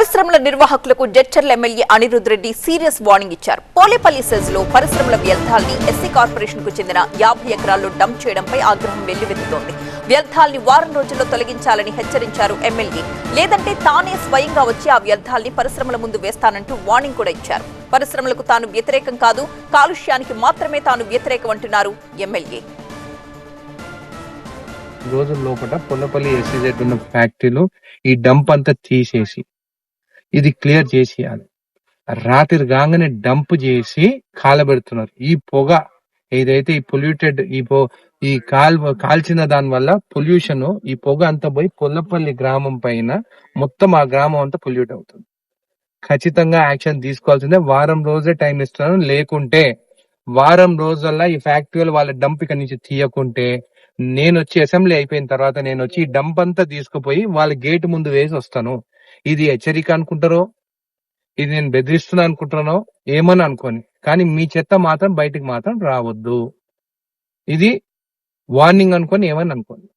పరిశ్రమల నిర్వాహకులకు Jadcherla MLA Anirudh Reddy serious warning ఇచ్చారు. పోలేపల్లి సెజ్ లో పరిశ్రమల వ్యర్థాల్ని ఎస్సీ కార్పొరేషన్ కు చెందిన 50 ఎకరాల్లో డంప్ చేయడంపై ఆగ్రహం వెల్లువెత్తుతోంది. వ్యర్థాల్ని వారం రోజుల్లో తొలగించాలని హెచ్చరించారు ఎమ్మెల్యే. లేదంటే తానే స్వయంగా వచ్చి ఆ వ్యర్థాల్ని పరిశ్రమల ముందు వేస్తానంటూ వార్నింగ్ కూడా ఇచ్చారు. పరిశ్రమలకు తాను వ్యతిరేకం కాదు, కాలుష్యానికి మాత్రమే తాను వ్యతిరేకం అంటున్నారు ఎమ్మెల్యే. రోజుల లోపల పొల్లపల్లి ఎస్సీజెడ్ ఉన్న ఫ్యాక్టరీలో ఈ డంప్ అంతా తీసేసి ఇది క్లియర్ చేసేయాలి. రాత్రి కాగానే డంప్ చేసి కాలబెడుతున్నారు. ఈ పొగ ఏదైతే ఈ పొల్యూటెడ్ ఈ కాల్చిన దాని వల్ల పొల్యూషన్, ఈ పొగ అంతా పోయి పొల్లపల్లి గ్రామం పైన మొత్తం ఆ గ్రామం అంతా పొల్యూట్ అవుతుంది. ఖచ్చితంగా యాక్షన్ తీసుకోవాల్సిందే. వారం రోజే టైం ఇస్తున్నాను. లేకుంటే వారం రోజుల్లో ఈ ఫ్యాక్టరీ వాళ్ళ డంప్ ఇక్కడ నుంచి తీయకుంటే నేను వచ్చి అసెంబ్లీ అయిపోయిన తర్వాత నేను వచ్చి ఈ డంప్ అంతా తీసుకుపోయి వాళ్ళ గేట్ ముందు వేసి వస్తాను. ఇది హెచ్చరిక అనుకుంటారో, ఇది నేను బెదిరిస్తున్నా అనుకుంటున్నానో ఏమని అనుకోని, కానీ మీ చెత్త మాత్రం బయటికి మాత్రం రావద్దు. ఇది వార్నింగ్ అనుకొని ఏమని అనుకోండి.